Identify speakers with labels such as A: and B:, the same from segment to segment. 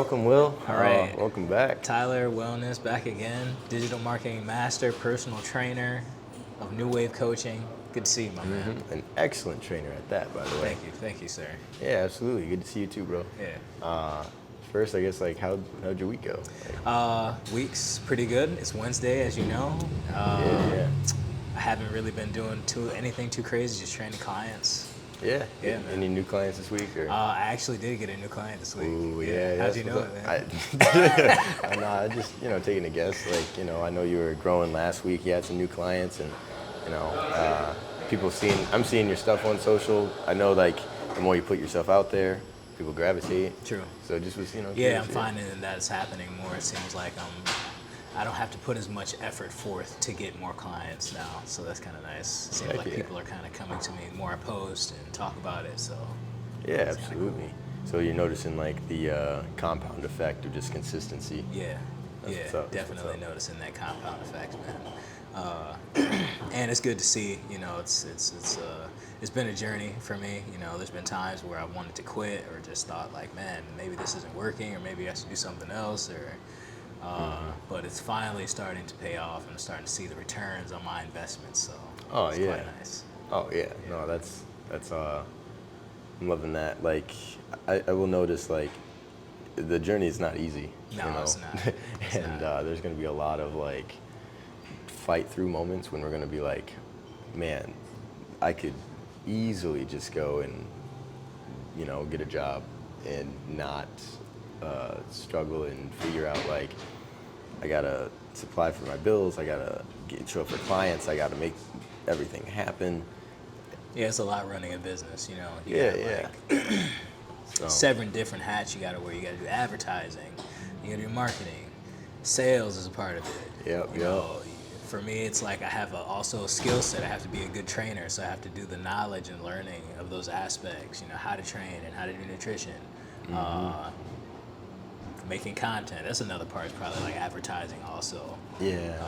A: welcome, Will.
B: All right.
A: Welcome back.
B: Tyler Wellness back again. Digital marketing master, personal trainer of New Wave Coaching. Good to see you, my man.
A: An excellent trainer at that, by the way.
B: Thank you, sir.
A: Yeah, absolutely. Good to see you too, bro.
B: Yeah.
A: First, I guess, how'd your week go?
B: Week's pretty good. It's Wednesday, as you know.
A: Yeah.
B: I haven't really been doing anything too crazy, just training clients.
A: Yeah.
B: Yeah, man.
A: Any new clients this week? Or?
B: I actually did get a new client this week.
A: Ooh, yeah.
B: How'd you know it, man?
A: I just, taking a guess. I know you were growing last week. You had some new clients, and I'm seeing your stuff on social. I know, the more you put yourself out there, people gravitate.
B: True.
A: So just was,
B: Yeah, I'm finding that it's happening more. It seems like I don't have to put as much effort forth to get more clients now, so that's kind of nice. It seems like people are kind of coming to me more post and talk about it. So
A: yeah, absolutely. Cool. So you're noticing the compound effect of just consistency.
B: Yeah, definitely noticing that compound effect, man. And it's good to see. It's been a journey for me. There's been times where I wanted to quit or just thought man, maybe this isn't working, or maybe I should do something else, or. But it's finally starting to pay off. I'm starting to see the returns on my investments, so it's quite nice.
A: Oh yeah, no, that's I'm loving that. I will notice the journey is not easy.
B: No, it's not.
A: And there's gonna be a lot of fight through moments when we're gonna be man, I could easily just go and get a job and not struggle and figure out I gotta supply for my bills, I gotta show up for clients, I gotta make everything happen.
B: Yeah, it's a lot running a business, You
A: Yeah.
B: So. 7 different hats you gotta wear. You gotta do advertising, you gotta do marketing, sales is a part of it.
A: Yep.
B: For me, it's I have also a skill set. I have to be a good trainer, so I have to do the knowledge and learning of those aspects. How to train and how to do nutrition. Making content, that's another part. It's probably advertising also.
A: Yeah.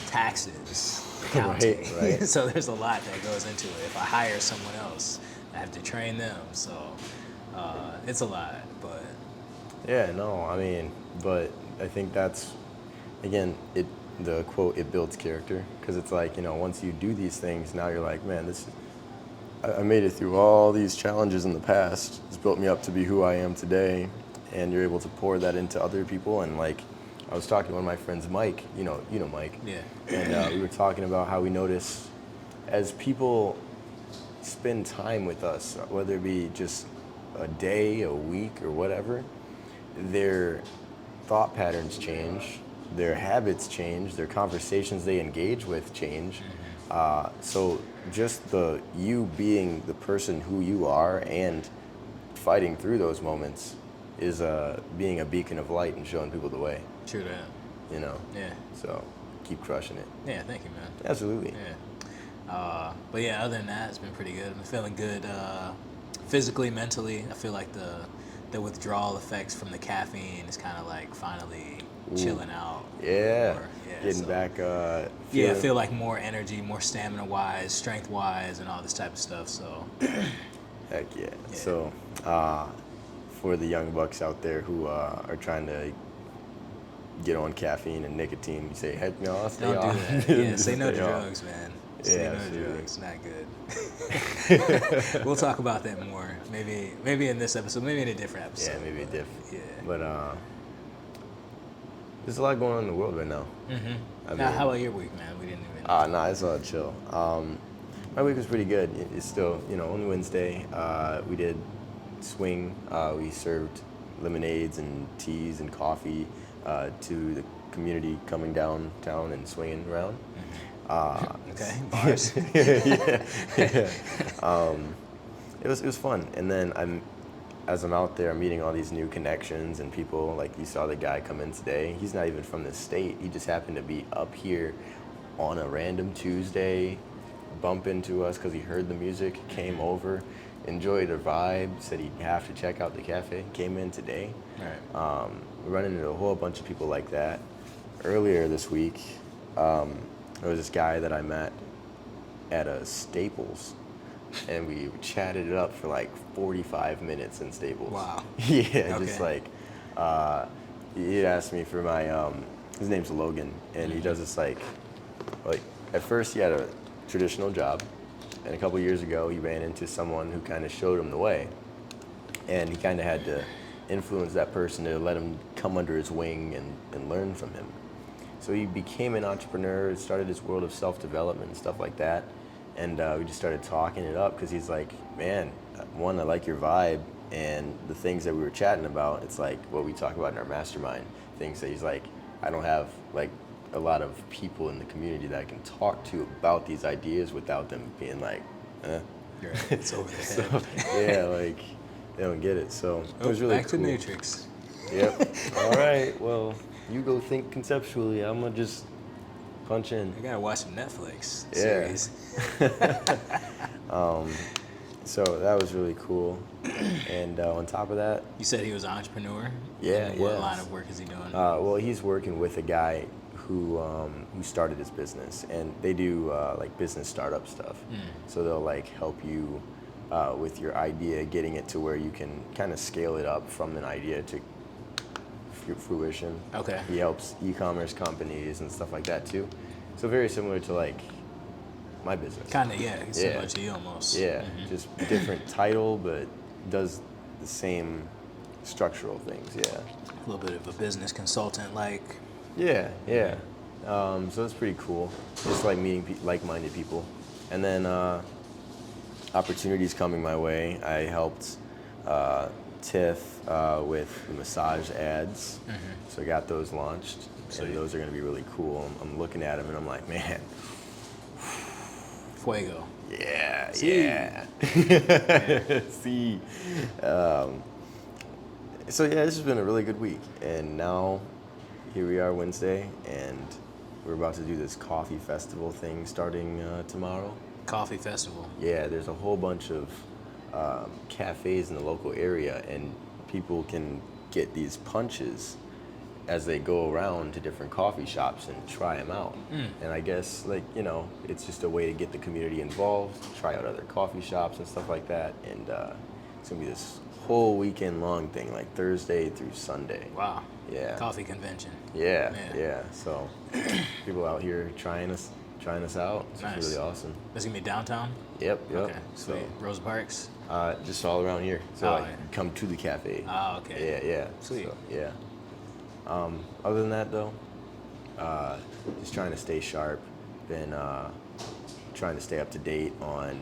B: Taxes, accounting.
A: Right.
B: So there's a lot that goes into it. If I hire someone else, I have to train them. So it's a lot, but.
A: Yeah, no, but I think that's, again, the quote, it builds character. Because it's once you do these things, now you're man, I made it through all these challenges in the past. It's built me up to be who I am today, and you're able to pour that into other people. And I was talking to one of my friends, Mike. You know Mike.
B: Yeah.
A: And we were talking about how we notice as people spend time with us, whether it be just a day, a week, or whatever, their thought patterns change, their habits change, their conversations they engage with change. So just you being the person who you are and fighting through those moments is being a beacon of light and showing people the way.
B: True that. Yeah.
A: So keep crushing it.
B: Yeah, thank you, man.
A: Absolutely.
B: Yeah. But yeah, other than that, it's been pretty good. I'm feeling good physically, mentally. I feel like the withdrawal effects from the caffeine is kind of finally chilling out.
A: Yeah.
B: More.
A: Getting back.
B: I feel like more energy, more stamina-wise, strength-wise, and all this type of stuff. So.
A: Heck yeah. So, for the young bucks out there who are trying to get on caffeine and nicotine, you say, heck no, stay
B: Don't
A: off.
B: do that. Yeah, say no to drugs, man. Say no to drugs. Not good. We'll talk about that more. Maybe in this episode. Maybe in a different episode.
A: Yeah, maybe a different.
B: Yeah.
A: But there's a lot going on in the world right now.
B: Now, how about your week, man? We didn't even.
A: Nah, it's all chill. My week was pretty good. It's still, on Wednesday, we did swing. We served lemonades and teas and coffee to the community coming downtown and swinging around.
B: Okay, bars.
A: Yeah. It was fun. And then as I'm out there, I'm meeting all these new connections and people. You saw the guy come in today. He's not even from this state. He just happened to be up here on a random Tuesday, bump into us because he heard the music, came over, enjoyed the vibe, said he'd have to check out the cafe, came in today.
B: Right.
A: We're running into a whole bunch of people like that. Earlier this week, there was this guy that I met at a Staples, and we chatted it up for 45 minutes in Staples.
B: Wow.
A: Yeah,
B: Okay.
A: just like, he asked me for my, his name's Logan, and he does this like, at first he had a traditional job, and a couple years ago he ran into someone who kind of showed him the way, and he kind of had to influence that person to let him come under his wing and learn from him. So he became an entrepreneur, started his world of self-development and stuff like that, and we just started talking it up because he's like, man, one, I like your vibe, and the things that we were chatting about, it's like what we talk about in our mastermind, things that he's like, I don't have like a lot of people in the community that I can talk to about these ideas without them being like,
B: Right. It's over their
A: So,
B: head.
A: yeah, like they don't get it. So it was really
B: Back
A: cool.
B: to Matrix.
A: Yep. All right. Well, you go think conceptually. I'm gonna just punch in.
B: I gotta watch some Netflix
A: Yeah.
B: series.
A: So that was really cool. And on top of that,
B: You said he was an entrepreneur.
A: Yeah,
B: What
A: yeah.
B: line of work is he doing?
A: well, he's working with a guy who started his business, and they do like business startup stuff. So they'll like help you with your idea, getting it to where you can kind of scale it up from an idea to fruition.
B: Okay.
A: He helps e-commerce companies and stuff like that too. So very similar to like my business.
B: Kind of, yeah. Similar
A: Yeah.
B: to you almost.
A: Yeah, just different title, but does the same structural things. Yeah.
B: A little bit of a business consultant, like.
A: Yeah, yeah. So it's pretty cool. Just like meeting like-minded people, and then opportunities coming my way. I helped Tiff with the massage ads, so I got those launched,
B: Sweet.
A: and those are going to be really cool. I'm looking at them and I'm like, man,
B: Fuego.
A: yeah,
B: See.
A: yeah. See. So yeah, this has been a really good week, and now here we are Wednesday, and we're about to do this coffee festival thing starting tomorrow.
B: Coffee festival.
A: Yeah, there's a whole bunch of cafes in the local area, and people can get these punches as they go around to different coffee shops and try them out. And I guess, like, you know, it's just a way to get the community involved, try out other coffee shops and stuff like that. And it's going to be this whole weekend long thing, like Thursday through Sunday.
B: Wow.
A: Yeah.
B: Coffee convention.
A: Yeah,
B: Yeah.
A: yeah. So people out here trying us out. It's
B: Nice.
A: really awesome.
B: That's gonna be downtown.
A: Yep, yep.
B: Okay.
A: So
B: Sweet. Rosa Parks.
A: just all around here. So
B: Oh,
A: like,
B: yeah.
A: come to the cafe.
B: Oh, okay.
A: Yeah, yeah.
B: Sweet.
A: So, yeah. Other than that, though, just trying to stay sharp. Been trying to stay up to date on,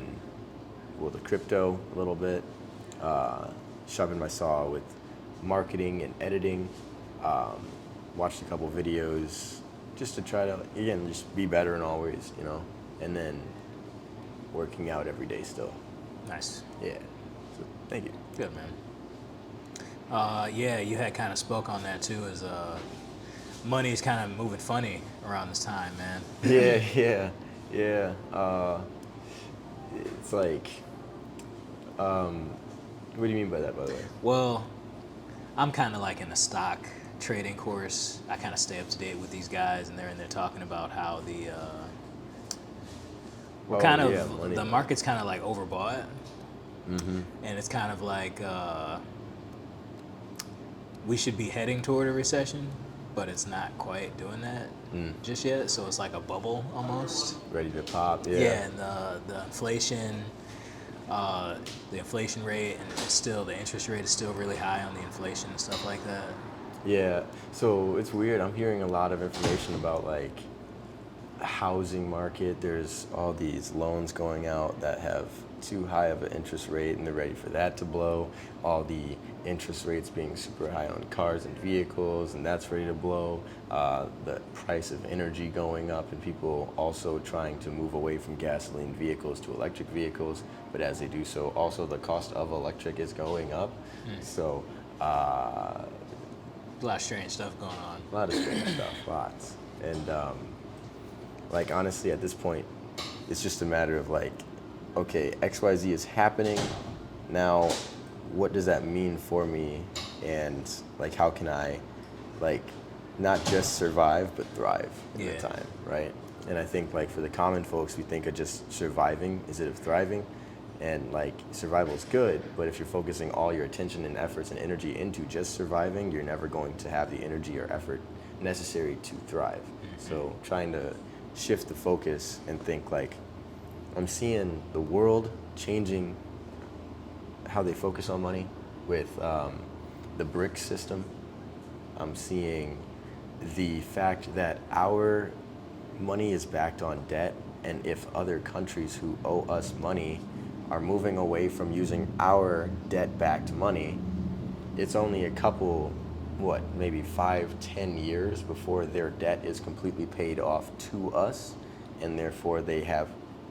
A: well, the crypto a little bit. Sharpened my saw with marketing and editing. Watched a couple videos just to try to, again, just be better in all ways, you know. And then working out every day still.
B: Nice.
A: Yeah. So, thank you.
B: Good, man. Yeah, you had kind of spoke on that too, as money's kind of moving funny around this time, man.
A: Yeah. It's like, what do you mean by that, by the way?
B: Well, I'm kind of like in a stock trading course. I kind of stay up to date with these guys, and they're in there talking about how the
A: Oh,
B: kind of
A: yeah, money.
B: the market's kind of like overbought,
A: Mm-hmm.
B: and it's kind of like we should be heading toward a recession, but it's not quite doing that just yet. So it's like a bubble almost.
A: Ready to pop, yeah.
B: Yeah, and the inflation rate, and it's still, the interest rate is still really high on the inflation and stuff like that.
A: Yeah, so it's weird. I'm hearing a lot of information about like housing market. There's all these loans going out that have too high of an interest rate, and they're ready for that to blow. All the interest rates being super high on cars and vehicles, and that's ready to blow. The price of energy going up, and people also trying to move away from gasoline vehicles to electric vehicles. But as they do so, also the cost of electric is going up. So
B: A lot of strange stuff going on.
A: a lot of strange stuff, lots. And like honestly, at this point, it's just a matter of like, okay, XYZ is happening. Now, what does that mean for me? And like, how can I, like, not just survive but thrive in
B: Yeah.
A: the time, right? And I think like for the common folks, we think of just surviving instead of thriving. And like survival is good, but if you're focusing all your attention and efforts and energy into just surviving, you're never going to have the energy or effort necessary to thrive. So trying to shift the focus and think like, I'm seeing the world changing how they focus on money with the BRICS system. I'm seeing the fact that our money is backed on debt, and if other countries who owe us money are moving away from using our debt-backed money, it's only a couple, maybe 5-10 years before their debt is completely paid off to us, and therefore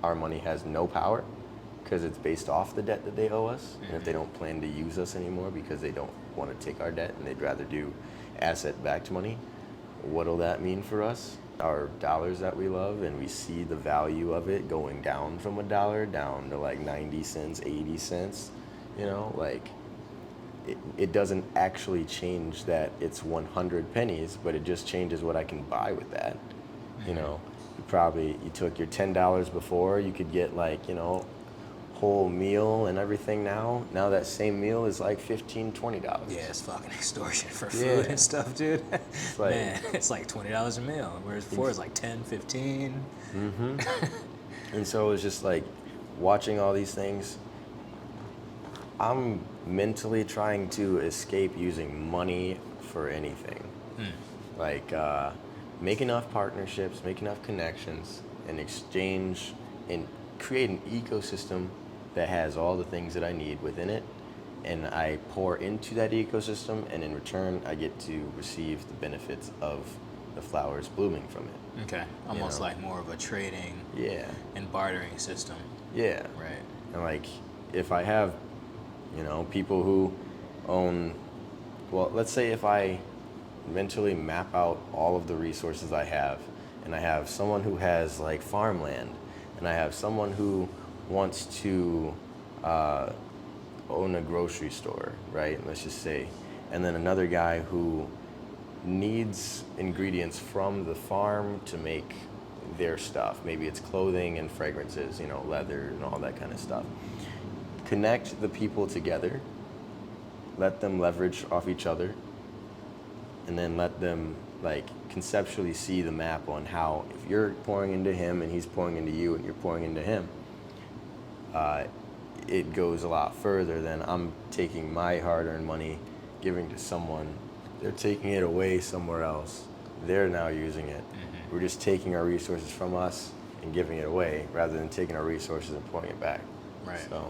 A: our money has no power because it's based off the debt that they owe us. And if they don't plan to use us anymore because they don't want to take our debt and they'd rather do asset-backed money, what'll that mean for us? Our dollars that we love, and we see the value of it going down from $1 down to like 90 cents, 80 cents, like it doesn't actually change that it's 100 pennies, but it just changes what I can buy with that. You took your $10 before, you could get like, whole meal and everything now that same meal is like $15, $20.
B: Yeah, it's fucking extortion for food and stuff, dude. It's like, man, it's like $20 a meal, whereas before it's like 10, 15.
A: And so it's just like watching all these things. I'm mentally trying to escape using money for anything. Like make enough partnerships, make enough connections, and exchange and create an ecosystem that has all the things that I need within it, and I pour into that ecosystem, and in return I get to receive the benefits of the flowers blooming from it.
B: Okay, almost like more of a trading and bartering system.
A: Yeah.
B: Right.
A: And like if I have, people who own, let's say if I mentally map out all of the resources I have, and I have someone who has like farmland, and I have someone who wants to own a grocery store, right? Let's just say. And then another guy who needs ingredients from the farm to make their stuff. Maybe it's clothing and fragrances, leather and all that kind of stuff. Connect the people together, let them leverage off each other, and then let them like conceptually see the map on how if you're pouring into him and he's pouring into you and you're pouring into him, it goes a lot further than I'm taking my hard-earned money, giving to someone, they're taking it away somewhere else. They're now using it. We're just taking our resources from us and giving it away rather than taking our resources and pouring it back.
B: Right.
A: So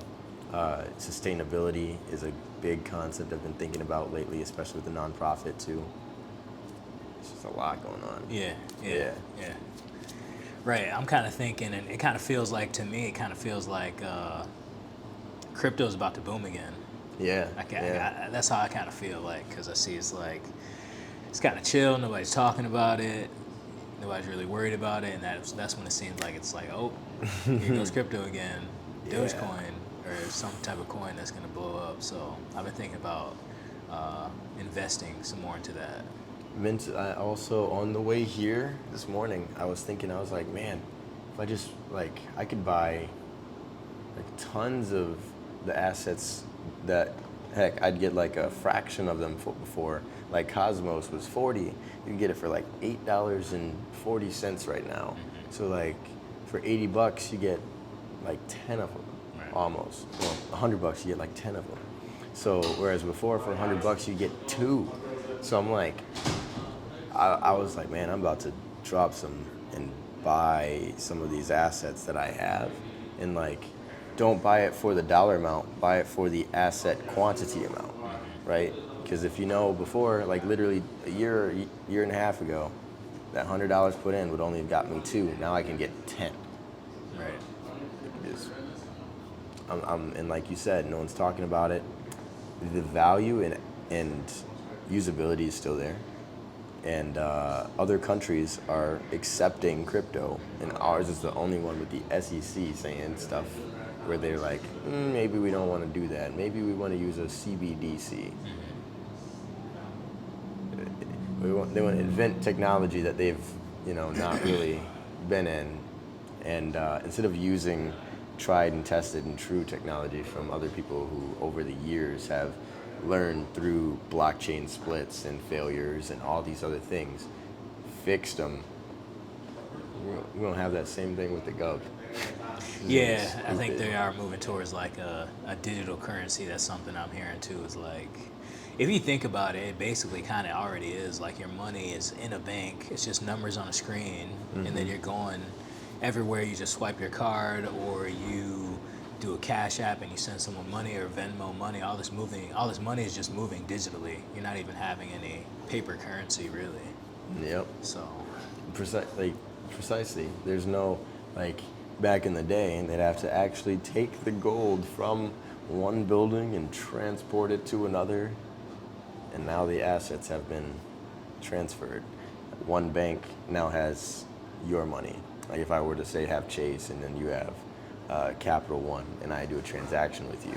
A: sustainability is a big concept I've been thinking about lately, especially with the nonprofit too. It's just a lot going on.
B: Yeah. Right, I'm kind of thinking, and it kind of feels like, to me, crypto's about to boom again.
A: Yeah.
B: That's how I kind of feel like, because I see it's kind of chill, nobody's talking about it, nobody's really worried about it, and that's when it seems like it's like, oh, here goes crypto again, Dogecoin, or some type of coin that's going to blow up. So I've been thinking about investing some more into that.
A: I also, on the way here this morning, I was like, man, if I just, I could buy, tons of the assets that, heck, I'd get, a fraction of them before. Like, Cosmos was $40. You can get it for, $8.40 right now. So, for $80, you get, 10 of them, almost. Well, $100, you get, 10 of them. So, whereas before, for $100, you get 2. So, I'm like... I was like, man, I'm about to drop some and buy some of these assets that I have, and don't buy it for the dollar amount, buy it for the asset quantity amount, right? Because if before, literally a year and a half ago, that $100 put in would only have got me 2. Now I can get 10.
B: Right.
A: And like you said, no one's talking about it. The value and usability is still there. And other countries are accepting crypto, and ours is the only one with the SEC saying stuff where they're like, maybe we don't want to do that. Maybe we want to use a CBDC. They want to invent technology that they've, not really been in, and instead of using tried and tested and true technology from other people who over the years have learned through blockchain splits and failures and all these other things, fixed them. We're gonna have that same thing with the gov.
B: Yeah, I think they are moving towards like a digital currency. That's something I'm hearing too. Is like, if you think about it, it basically kind of already is. Like your money is in a bank. It's just numbers on a screen, and then you're going everywhere. You just swipe your card, or you do a Cash App and you send someone money, or Venmo money. All this money is just moving digitally. You're not even having any paper currency really.
A: Yep.
B: So
A: Precisely. There's no, like, back in the day, they'd have to actually take the gold from one building and transport it to another, and now the assets have been transferred. One bank now has your money. Like if I were to say have Chase and then you have Capital One, and I do a transaction with you,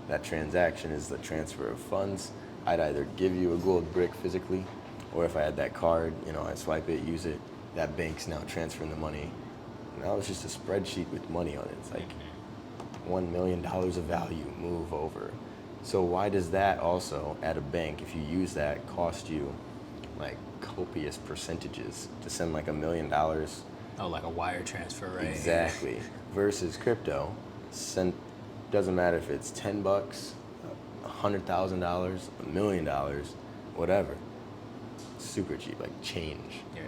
A: that transaction is the transfer of funds. I'd either give you a gold brick physically, or if I had that card, I swipe it, use it, that bank's now transferring the money. Now it's just a spreadsheet with money on it. It's like $1 million of value move over. So why does that also, at a bank, if you use that, cost you like copious percentages to send like $1 million?
B: Oh, like a wire transfer, right?
A: Exactly. Versus crypto, doesn't matter if it's $10, $100,000, $1 million, whatever. Super cheap, like change.
B: Yeah.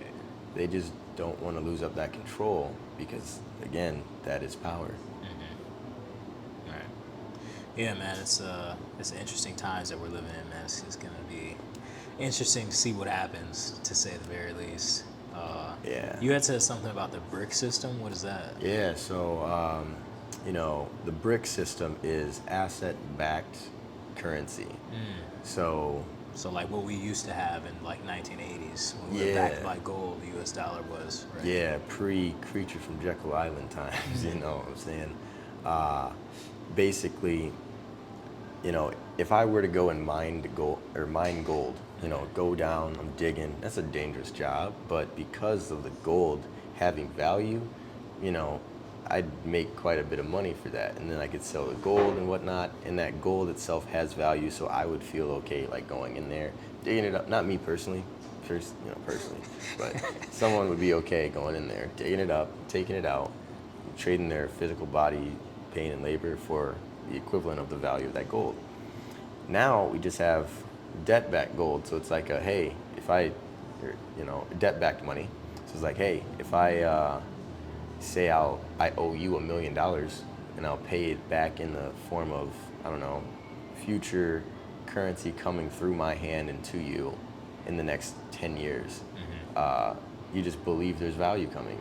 A: They just don't want to lose up that control because, again, that is power.
B: Right. Yeah, man, it's interesting times that we're living in, man. It's going to be interesting to see what happens, to say the very least.
A: Yeah.
B: You had said something about the brick system. What is that?
A: Yeah, so, the brick system is asset-backed currency.
B: So like what we used to have in like 1980s when we were backed by gold, the U.S. dollar was, right?
A: Yeah, pre-Creature from Jekyll Island times, you know what I'm saying? Basically, if I were to go and mine gold, go down, I'm digging, that's a dangerous job, but because of the gold having value, I'd make quite a bit of money for that, and then I could sell the gold and whatnot, and that gold itself has value, so I would feel okay like going in there, digging it up. Not me personally, but someone would be okay going in there, digging it up, taking it out, trading their physical body, pain and labor for the equivalent of the value of that gold. Now we just have debt-backed gold, so it's like debt-backed money. So it's like, hey, if I say I owe you $1 million and I'll pay it back in the form of, future currency coming through my hand and to you in the next 10 years. You just believe there's value coming,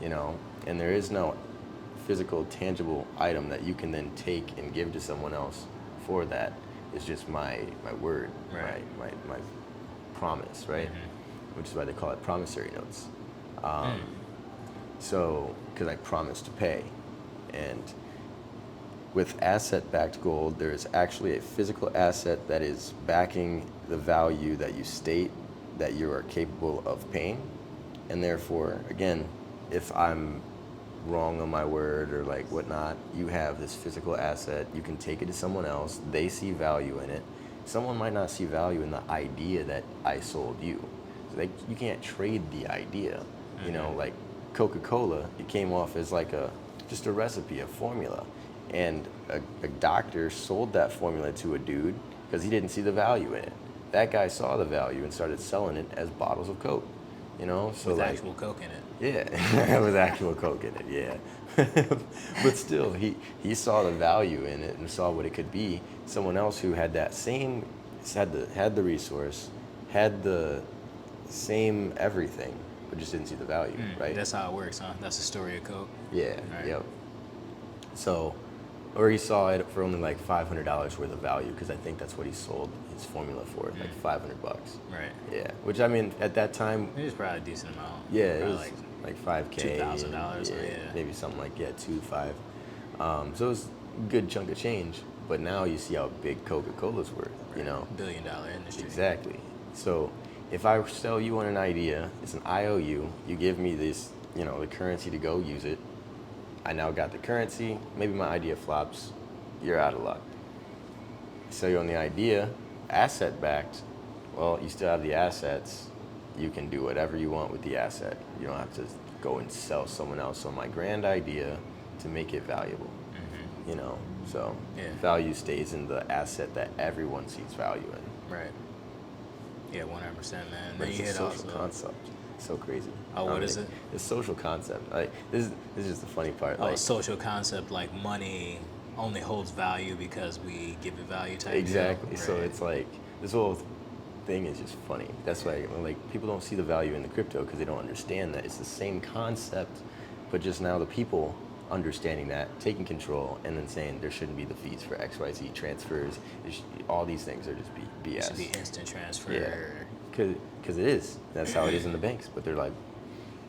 A: and there is no physical, tangible item that you can then take and give to someone else for that. It's just my word,
B: right.
A: my promise, right? Which is why they call it promissory notes. So, because I promised to pay. And with asset-backed gold, there is actually a physical asset that is backing the value that you state that you are capable of paying. And therefore, again, if I'm wrong on my word or like whatnot, you have this physical asset, you can take it to someone else, they see value in it. Someone might not see value in the idea that I sold you. So you can't trade the idea, like Coca-Cola, it came off as like just a recipe, a formula. And a doctor sold that formula to a dude because he didn't see the value in it. That guy saw the value and started selling it as bottles of Coke, So
B: with actual Coke in it.
A: Yeah, with actual Coke in it, yeah. But still, he saw the value in it and saw what it could be. Someone else who had that same, had the resource, had the same everything, but just didn't see the value, right?
B: That's how it works, huh? That's the story of Coke.
A: Yeah,
B: right.
A: Yep. So, or he saw it for only like $500 worth of value, because I think that's what he sold his formula for, like $500.
B: Right.
A: Yeah, which I mean, at that time,
B: it was probably a decent amount.
A: yeah, it
B: probably
A: was like $5K,
B: $2,000. Yeah,
A: maybe something like 2-5. So it was a good chunk of change. But now you see how big Coca-Cola's worth,
B: $1 billion industry.
A: Exactly. So if I sell you on an idea, it's an IOU, you give me this, the currency to go use it, I now got the currency. Maybe my idea flops. You're out of luck. Sell you on the idea, asset backed. Well, you still have the assets. You can do whatever you want with the asset. You don't have to go and sell someone else on my grand idea to make it valuable. You know, so value stays in the asset that everyone sees value in.
B: Right. Yeah, 100%, man.
A: But
B: Then
A: it's
B: you
A: a
B: hit
A: social
B: also.
A: concept. It's so crazy.
B: Oh, what is it?
A: It's social concept. Like this is just the funny part.
B: Oh,
A: Like
B: social concept like money only holds value because we give it value type.
A: exactly.
B: Deal.
A: So
B: Right.
A: it's like this whole thing is just funny. That's why like people don't see the value in the crypto because they don't understand that it's the same concept, but just now the people understanding that, taking control, and then saying there shouldn't be the fees for XYZ transfers. All these things are just BS.
B: It should be instant transfer.
A: Yeah, because it is. That's how it is in the banks. But they're like,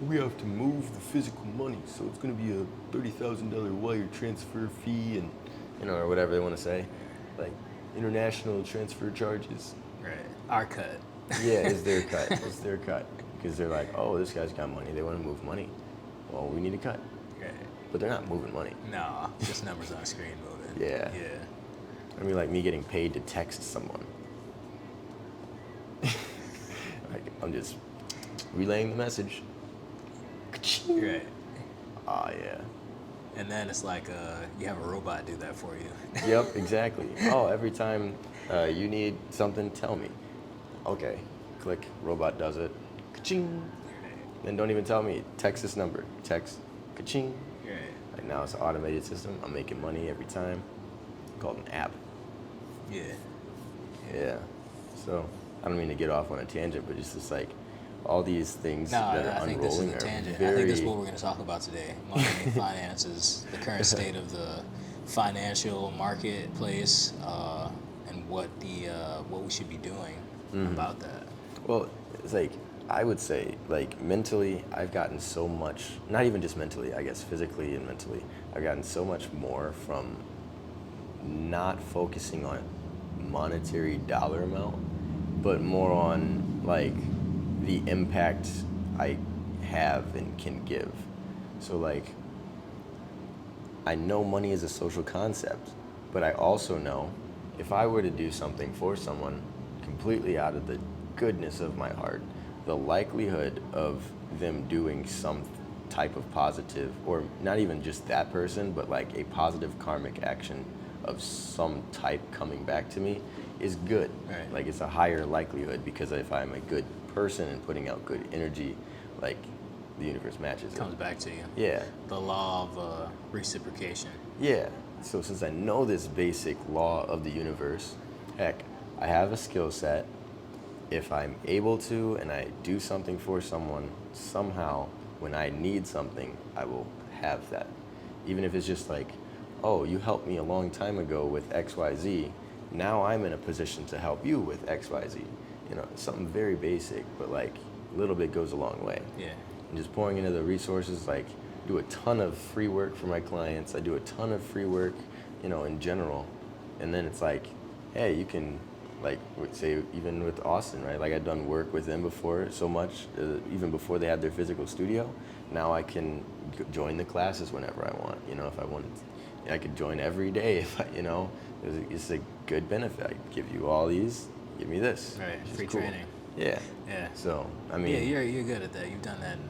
A: we have to move the physical money, so it's going to be a $30,000 wire transfer fee, and or whatever they want to say, like international transfer charges.
B: Right. Our cut.
A: Yeah, it's their cut. It's their cut because they're like, oh, this guy's got money. They want to move money. Well, we need a cut.
B: Right.
A: But they're not moving money.
B: No, just numbers on screen moving.
A: Yeah.
B: Yeah.
A: I mean, like me getting paid to text someone. Like I'm just relaying the message.
B: Right.
A: Oh yeah.
B: And then it's like you have a robot do that for you.
A: Yep, exactly. Oh, every time you need something, tell me. Okay, click, robot does it. Ka-ching. Then don't even tell me, text this number. Text, ka-ching.
B: Right.
A: Like now it's an automated system. I'm making money every time. Called an app.
B: Yeah.
A: Yeah. So I don't mean to get off on a tangent, but it's just like all these things
B: No,
A: that are
B: I think this is
A: unrolling
B: a
A: are
B: tangent.
A: very.
B: I think this is what we're going to talk about today. Money, finances, the current state of the financial marketplace, and what we should be doing about that.
A: Well, it's like I would say, like mentally, I've gotten so much. Not even just mentally, I guess physically and mentally, I've gotten so much more from not focusing on monetary dollar amount, but more on like the impact I have and can give. So like, I know money is a social concept, but I also know if I were to do something for someone completely out of the goodness of my heart, the likelihood of them doing some type of positive, or not even just that person, but like a positive karmic action of some type coming back to me is good.
B: Right.
A: Like it's a higher likelihood because if I'm a good person and putting out good energy, like the universe matches it.
B: Comes back to you.
A: Yeah.
B: The law of reciprocation.
A: Yeah. So since I know this basic law of the universe, heck, I have a skill set. If I'm able to and I do something for someone, somehow when I need something, I will have that. Even if it's just like, oh, you helped me a long time ago with XYZ. Now I'm in a position to help you with XYZ. Something very basic, but like a little bit goes a long way.
B: Yeah.
A: And just pouring into the resources, like do a ton of free work for my clients. I do a ton of free work, in general. And then it's like, hey, you can, like, say, even with Austin, right? Like I'd done work with them before so much, even before they had their physical studio. Now I can join the classes whenever I want. If I wanted, I could join every day. If I, it's a good benefit. I give you all these, give me this.
B: Right.
A: which is
B: Free
A: cool.
B: training.
A: Yeah.
B: Yeah.
A: So I mean,
B: Yeah, you're good at that. You've done that in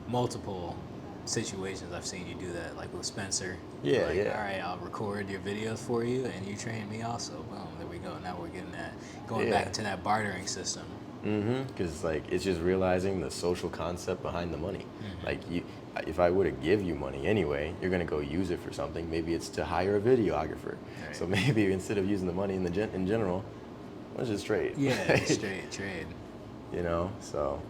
B: multiple situations. I've seen you do that, like with Spencer.
A: Yeah,
B: like,
A: yeah.
B: All right, I'll record your videos for you, and you train me also. Boom, there we go. Now we're getting that, going
A: Yeah.
B: back to that bartering system.
A: Because like it's just realizing the social concept behind the money. Like if I were to give you money anyway, you're gonna go use it for something. Maybe it's to hire a videographer.
B: Right.
A: So maybe instead of using the money in in general, let's just trade.
B: Yeah, straight trade.
A: So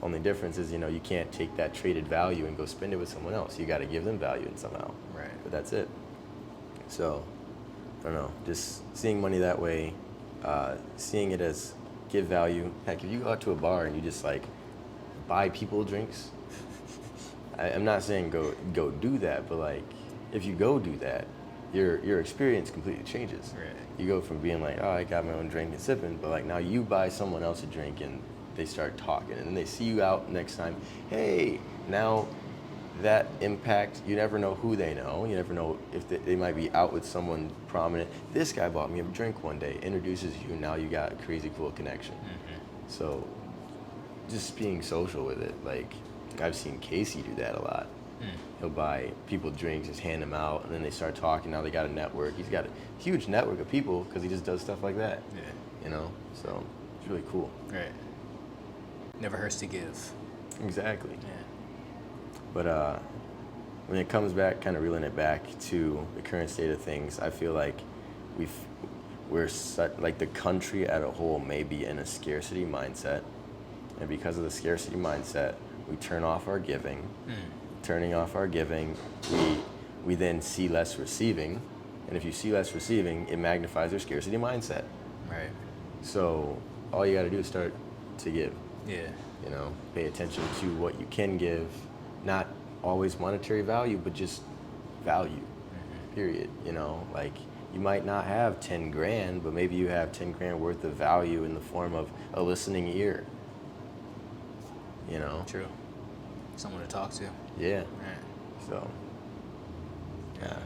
A: only difference is you can't take that traded value and go spend it with someone else. You got to give them value in somehow.
B: Right.
A: But that's it. So I don't know. Just seeing money that way, seeing it as give value. Heck, if you go out to a bar and you just like buy people drinks, I'm not saying go do that, but like if you go do that, your experience completely changes.
B: Right.
A: You go from being like, oh, I got my own drink and sipping, but like now you buy someone else a drink and they start talking, and then they see you out next time. Hey, now that impact, you never know who they know. You never know if they might be out with someone prominent. This guy bought me a drink one day, introduces you, and now you got a crazy cool connection. So just being social with it, like I've seen Casey do that a lot. He'll buy people drinks, just hand them out, and then they start talking. Now they got a network. He's got a huge network of people because he just does stuff like that.
B: Yeah.
A: You know, so it's really cool.
B: Right. Never hurts to give.
A: Exactly.
B: Yeah.
A: But when it comes back, kind of reeling it back to the current state of things, I feel like like the country as a whole may be in a scarcity mindset, and because of the scarcity mindset, we turn off our giving. Turning off our giving, we then see less receiving, and if you see less receiving, it magnifies your scarcity mindset.
B: Right.
A: So all you got to do is start to give.
B: Yeah.
A: You know, pay attention to what you can give, not always monetary value, but just value. Period. You know, like you might not have 10 grand, but maybe you have 10 grand worth of value in the form of a listening ear. You know.
B: True. Someone to talk to.
A: Yeah.
B: Right.
A: So, yeah,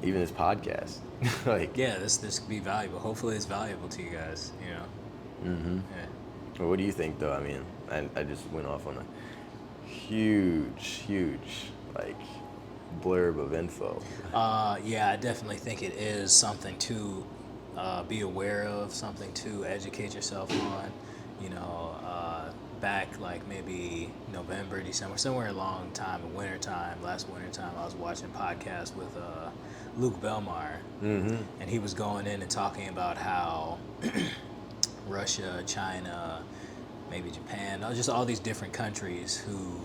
A: even this podcast, like.
B: Yeah, this could be valuable. Hopefully, it's valuable to you guys. You know. Yeah.
A: Well, what do you think, though? I mean, I just went off on a huge, like, blurb of info.
B: Yeah, I definitely think it is something to be aware of, something to educate yourself on. You know, back like maybe November, December, somewhere along time of last winter time, I was watching a podcast with Luke Belmar, and he was going in and talking about how Russia, China, maybe Japan, just all these different countries who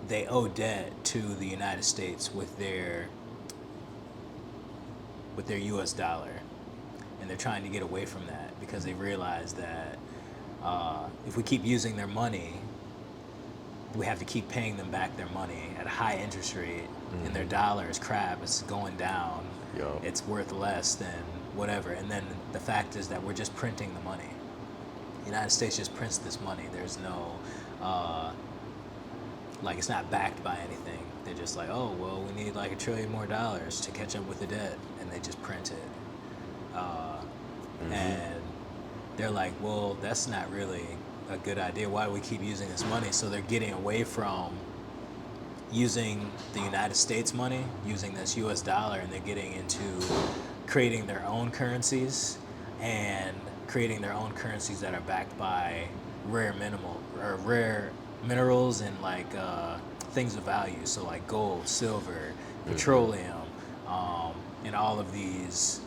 B: they owe debt to the United States with their U.S. dollar, and they're trying to get away from that because they realize that if we keep using their money, we have to keep paying them back their money at a high interest rate, and their dollar is crap. It's going down.
A: Yup.
B: It's worth less than whatever. And then the fact is that we're just printing the money. The United States just prints this money. There's no, like it's not backed by anything. They're just like, oh, well, we need like $1 trillion more to catch up with the debt, and they just print it. And they're like, well, that's not really a good idea. Why do we keep using this money? So they're getting away from using the United States money, using this U.S. dollar, and they're getting into creating their own currencies and creating their own currencies that are backed by rare minerals and like things of value. So like gold, silver, petroleum, and all of these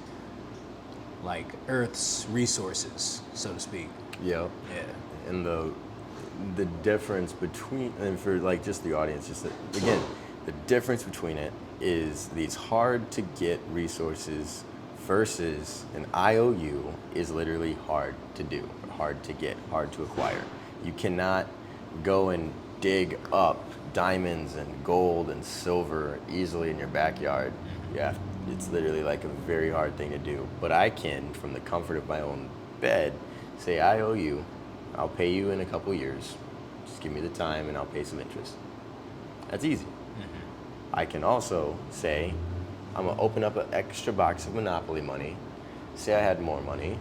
B: like Earth's resources, so to speak.
A: Yep.
B: Yeah.
A: And the difference between, and for like just the audience, just that, again, the difference between it is these hard to get resources versus an IOU is literally hard to do, hard to get, hard to acquire. You cannot go and dig up diamonds and gold and silver easily in your backyard. Yeah, it's literally like a very hard thing to do. But I can, from the comfort of my own bed, say, I owe you. I'll pay you in a couple years. Just give me the time and I'll pay some interest. That's easy. I can also say, I'm gonna open up an extra box of Monopoly money, say I had more money,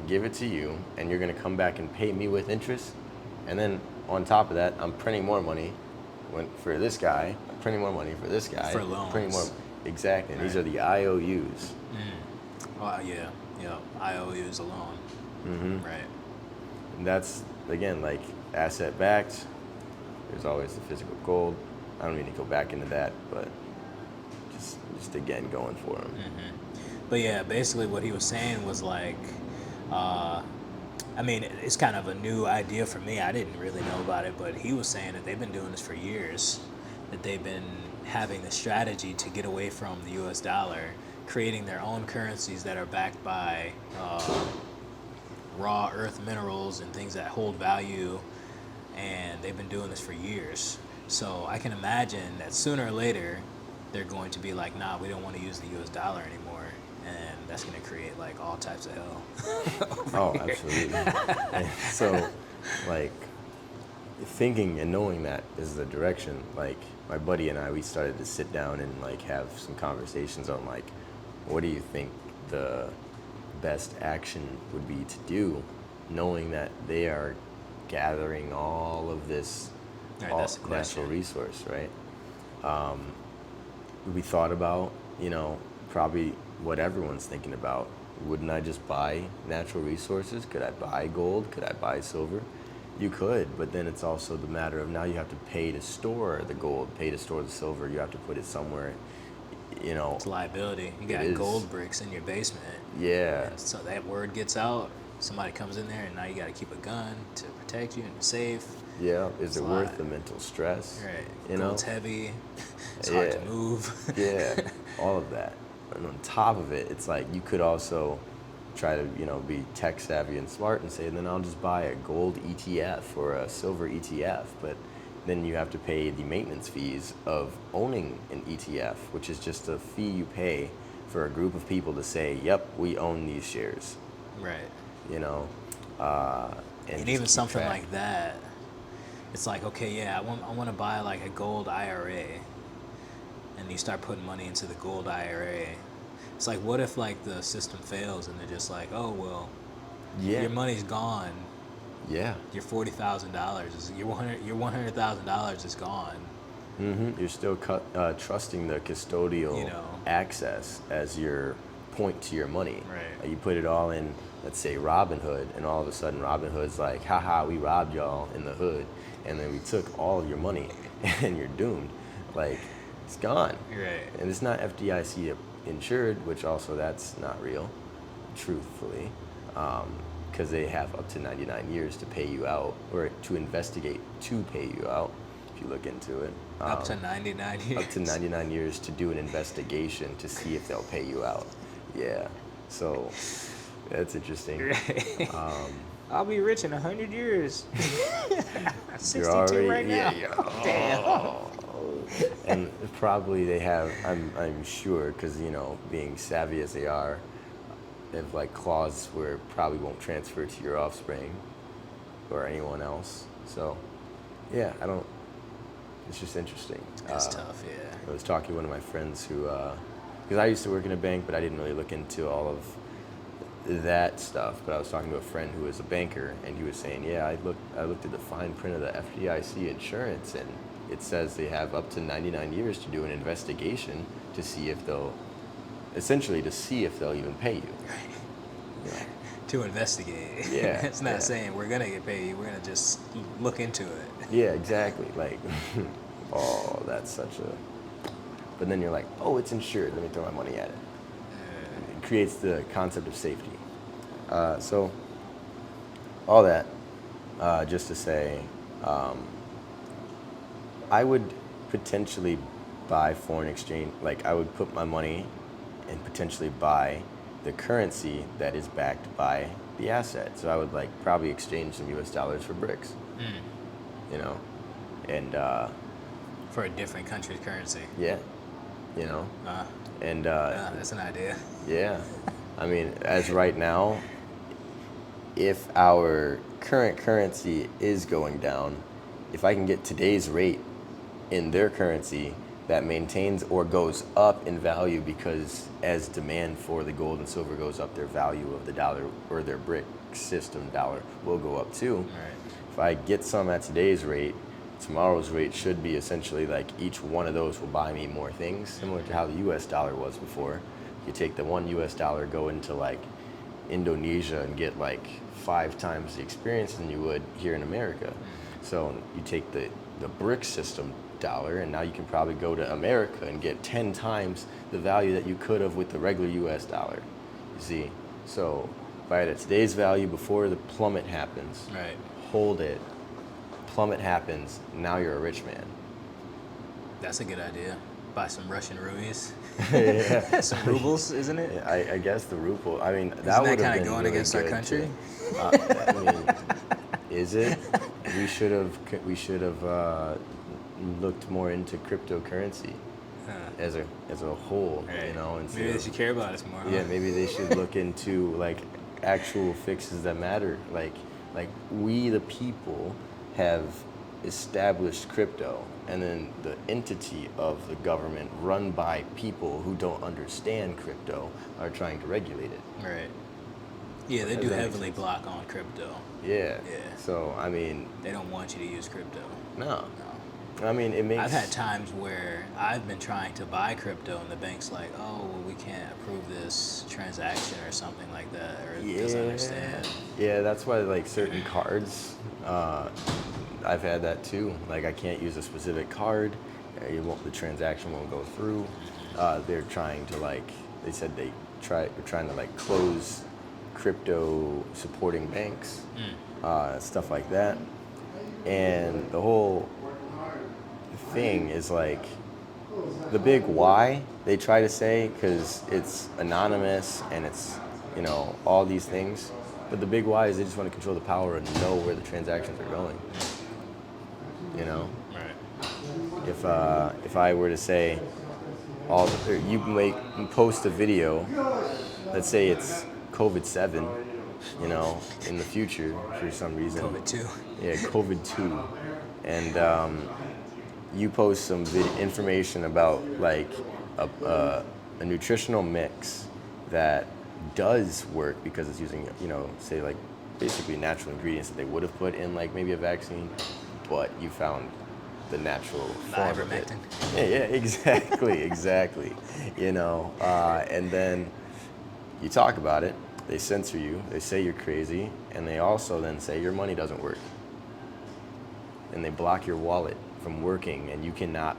A: give it to you, and you're gonna come back and pay me with interest. And then on top of that, I'm printing more money for this guy, I'm printing more money for this guy.
B: For loans.
A: Printing more, exactly, and
B: Right.
A: these are the IOUs.
B: Oh, yeah. IOUs alone. Right.
A: And that's, again, like asset backed. There's always the physical gold. I don't mean to go back into that, but just again going for them.
B: But yeah, basically what he was saying was like, I mean, it's kind of a new idea for me. I didn't really know about it, but he was saying that they've been doing this for years, that they've been having the strategy to get away from the U.S. dollar, creating their own currencies that are backed by raw earth minerals and things that hold value, and they've been doing this for years. So I can imagine that sooner or later, they're going to be like, nah, we don't want to use the U.S. dollar anymore, and that's going to create like all types of hell.
A: Oh, absolutely. And so, like, thinking and knowing that is the direction, like my buddy and I, we started to sit down and like have some conversations on like, what do you think the best action would be to do, knowing that they are gathering all of this
B: Right,
A: all
B: that's the question.
A: natural resource, right? We thought about, probably what everyone's thinking about. Wouldn't I just buy natural resources? Could I buy gold? Could I buy silver? You could, but then it's also the matter of now you have to pay to store the gold, pay to store the silver. You have to put it somewhere,
B: It's liability. You got
A: is.
B: gold bricks in your basement.
A: Yeah,
B: And so that word gets out, somebody comes in there, and now you got to keep a gun to protect you and safe.
A: yeah. Is
B: It's
A: it
B: a
A: worth
B: lot.
A: the mental stress?
B: Right. Gold's heavy. It's hard to
A: Yeah.
B: move.
A: Yeah, all of that. And on top of it, it's like you could also try to, be tech savvy and smart and say, then I'll just buy a gold ETF or a silver ETF. But then you have to pay the maintenance fees of owning an ETF, which is just a fee you pay for a group of people to say, yep, we own these shares,
B: Right.
A: you know.
B: And
A: just
B: even
A: keep
B: something
A: track.
B: like that, it's like, okay, yeah, I want to buy like a gold IRA, and you start putting money into the gold IRA. It's like, what if like the system fails and they're just like, oh well,
A: Yeah.
B: your money's gone,
A: Yeah.
B: your $40,000 is your $100,000 is gone.
A: You're still trusting the custodial access as your point to your money.
B: Right.
A: You put it all in, let's say, Robinhood, and all of a sudden Robinhood's like, haha, we robbed y'all in the hood, and then we took all of your money, and you're doomed. Like, it's gone.
B: Right.
A: And it's not FDIC insured, which also that's not real, truthfully, because they have up to 99 years to pay you out, or to investigate to pay you out, if you look into it.
B: Up to 99 years.
A: Up to 99 years to do an investigation to see if they'll pay you out. Yeah, so that's interesting.
B: Right. I'll be rich in 100 years. 62
A: You're already,
B: right now.
A: yeah. And probably they have, I'm sure, because, being savvy as they are, they have like clauses where it probably won't transfer to your offspring or anyone else. So, yeah, it's just interesting.
B: It's tough, yeah.
A: I was talking to one of my friends who, because I used to work in a bank, but I didn't really look into all of that stuff. But I was talking to a friend who was a banker, and he was saying, yeah, I looked at the fine print of the FDIC insurance, and it says they have up to 99 years to do an investigation to see if they'll even pay you. Yeah.
B: To investigate.
A: Yeah,
B: It's not
A: yeah.
B: saying we're gonna get paid. We're gonna just look into it.
A: Yeah, exactly. Like, oh, that's such a. But then you're like, oh, it's insured. Let me throw my money at it. It creates the concept of safety. So, all that, just to say, I would potentially buy foreign exchange. Like, I would put my money and potentially buy the currency that is backed by the asset. So I would probably exchange some US dollars for bricks. And
B: For a different country's currency.
A: yeah, and
B: That's an idea.
A: yeah, I mean, as right now, if our current currency is going down, if I can get today's rate in their currency that maintains or goes up in value, because as demand for the gold and silver goes up, their value of the dollar or their brick system dollar will go up too.
B: Right.
A: If I get some at today's rate, tomorrow's rate should be essentially like each one of those will buy me more things, similar to how the US dollar was before. You take the one US dollar, go into like Indonesia and get like 5 times the experience than you would here in America. So you take the brick system dollar, and now you can probably go to America and get 10 times the value that you could have with the regular US dollar. You see? So buy it at today's value before the plummet happens.
B: Right.
A: Hold it. Plummet happens. Now you're a rich man.
B: That's a good idea. Buy some Russian rupees.
A: Yeah.
B: Some rubles, isn't it?
A: Yeah, I guess the ruble. I mean, that
B: Isn't that
A: would have
B: kind
A: been
B: of going
A: really
B: against our
A: good
B: country?
A: I mean, is it? We should have looked more into cryptocurrency as a whole,
B: Right.
A: instead
B: Maybe they
A: of-
B: should care about us more. Huh?
A: Yeah, maybe they should look into like actual fixes that matter. Like we the people have established crypto, and then the entity of the government run by people who don't understand crypto are trying to regulate it.
B: Right. Yeah, they
A: Does
B: do
A: that make
B: heavily
A: sense?
B: block on crypto.
A: Yeah.
B: Yeah.
A: So, I mean,
B: They don't want you to use crypto.
A: no.
B: No.
A: I mean, it makes...
B: I've had times where I've been trying to buy crypto and the bank's like, oh, well, we can't approve this transaction or something like that, or it doesn't understand.
A: Yeah, that's why, like, certain cards, I've had that too. Like, I can't use a specific card. The transaction won't go through. They're trying to, like, they said they're trying to, like, close crypto supporting banks, stuff like that. And the whole thing is, like, the big why they try to say, because it's anonymous and it's, you know, all these things. But the big why is they just want to control the power and know where the transactions are going. You know?
B: Right.
A: If I were to say, you post a video, let's say it's COVID-7, you know, in the future for some reason.
B: COVID-2.
A: Yeah, COVID-2. And you post some information about, like, a nutritional mix that does work because it's using, you know, say, like, basically natural ingredients that they would have put in, like, maybe a vaccine, but you found the natural form of it.
B: Ivermectin.
A: Yeah, exactly. You know, and then you talk about it, they censor you, they say you're crazy, and they also then say your money doesn't work. And they block your wallet from working, and you cannot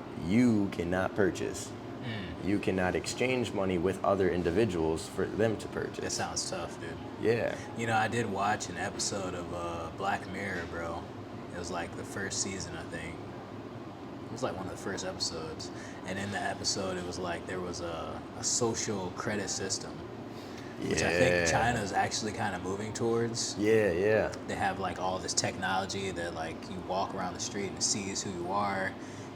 A: purchase. You cannot exchange money with other individuals for them to purchase.
B: That sounds tough, dude.
A: Yeah.
B: You know, I did watch an episode of Black Mirror, bro. It was like the first season, I think. It was like one of the first episodes. And in the episode, it was like there was a social credit system, which I think China is actually kind of moving towards.
A: Yeah.
B: They have like all this technology that, like, you walk around the street and it sees who you are.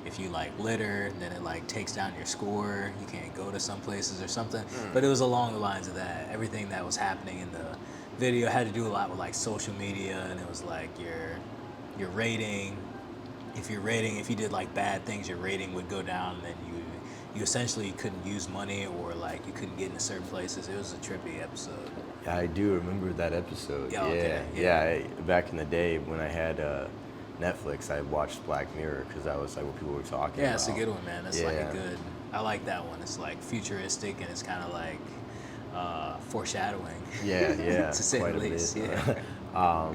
B: If you, like, litter, then it, like, takes down your score. You can't go to some places or something. But it was along the lines of that. Everything that was happening in the video had to do a lot with, like, social media, and it was like your rating. If you did, like, bad things, your rating would go down, and then you essentially couldn't use money, or, like, you couldn't get into certain places. It was a trippy episode.
A: I do remember that episode.
B: Yeah, okay,
A: Yeah. Back in the day when I had Netflix, I watched Black Mirror because that was, like, what people were talking about.
B: Yeah, it's a good one, man. It's like
A: Yeah.
B: a good. I like that one. It's like futuristic, and it's kind of like foreshadowing.
A: Yeah.
B: To say the
A: quite a
B: least.
A: bit.
B: Yeah.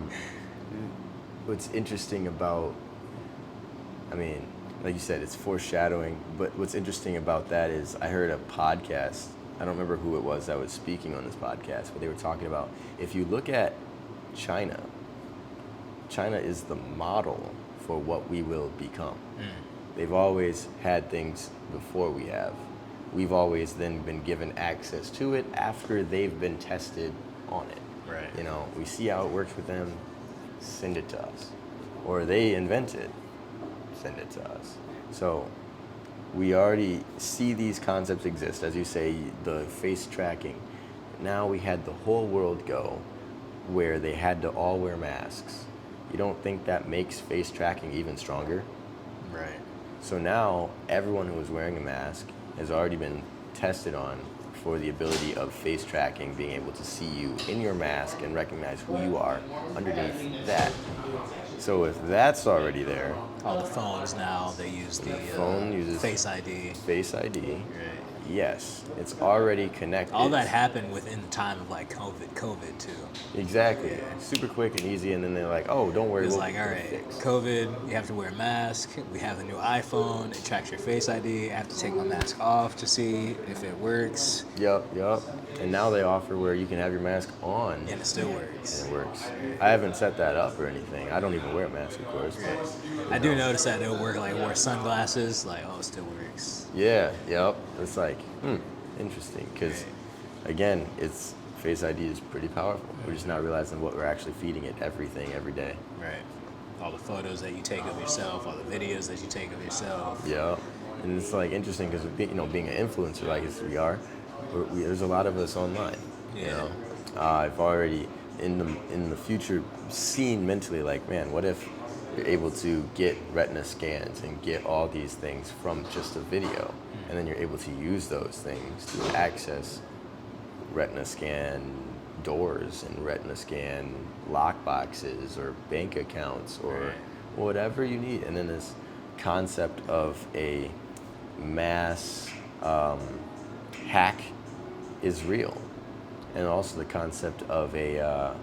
A: What's interesting about, I mean, like you said, it's foreshadowing, but what's interesting about that is I heard a podcast, I don't remember who it was that was speaking on this podcast, but they were talking about, if you look at China is the model for what we will become. They've always had things before we have. We've always then been given access to it after they've been tested on it.
B: Right.
A: You know, we see how it works with them, send it to us. Or they invent it, send it to us. So we already see these concepts exist. As you say, the face tracking. Now we had the whole world go where they had to all wear masks. You don't think that makes face tracking even stronger?
B: Right.
A: So now everyone who is wearing a mask has already been tested on for the ability of face tracking, being able to see you in your mask and recognize who you are underneath that. So if that's already there,
B: All the phones now, they use the
A: phone uses
B: Face ID.
A: Face ID,
B: Right.
A: yes, it's already connected.
B: All that happened within the time of, like, COVID too.
A: Exactly, super quick and easy, and then they're like, oh, don't worry,
B: It was
A: we'll
B: like, all
A: we'll
B: right,
A: fix.
B: COVID, you have to wear a mask. We have the new iPhone. It tracks your Face ID. I have to take my mask off to see if it works,
A: Yup. And now they offer where you can have your mask on.
B: and it still works.
A: And it works. I haven't set that up or anything. I don't even wear a mask, of course. But,
B: I do notice that it'll work. Like, I wore sunglasses. Like, oh, it still works.
A: yeah, it's like, interesting. Because, again, it's Face ID is pretty powerful. We're just not realizing what we're actually feeding it everything, every day.
B: Right. All the photos that you take of yourself, all the videos that you take of yourself.
A: Yeah. And it's, like, interesting because, being an influencer like as we are, there's a lot of us online. You
B: Yeah.
A: know, I've already in the future seen mentally, like, man, what if You're able to get retina scans and get all these things from just a video. And then you're able to use those things to access retina scan doors and retina scan lock boxes or bank accounts or whatever you need. And then this concept of a mass hack is real. And also the concept of a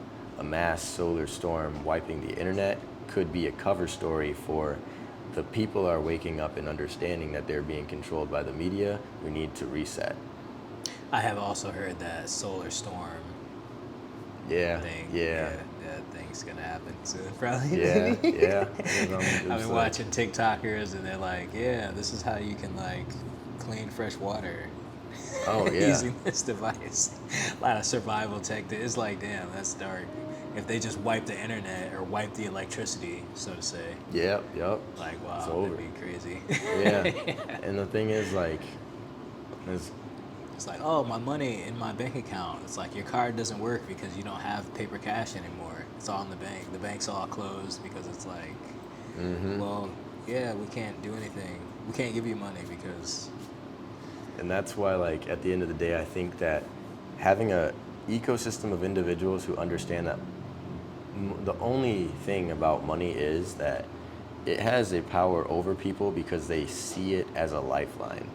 A: mass solar storm wiping the internet could be a cover story for the people are waking up and understanding that they're being controlled by the media. We need to reset.
B: I have also heard that solar storm thing.
A: Yeah.
B: That thing's gonna happen soon, probably.
A: Yeah.
B: I've been watching TikTokers and they're like, yeah, this is how you can like clean fresh water.
A: Oh yeah.
B: Using this device. A lot of survival tech. It's like, damn, that's dark. If they just wipe the internet or wipe the electricity, so to say.
A: Yep.
B: Like, wow,
A: It's over.
B: that'd be crazy.
A: Yeah. And the thing is, like,
B: It's like, oh, my money in my bank account. It's like your card doesn't work because you don't have paper cash anymore. It's all in the bank. The bank's all closed because it's like, well, yeah, we can't do anything. We can't give you money because...
A: And that's why, like, at the end of the day, I think that having a ecosystem of individuals who understand that the only thing about money is that it has a power over people because they see it as a lifeline.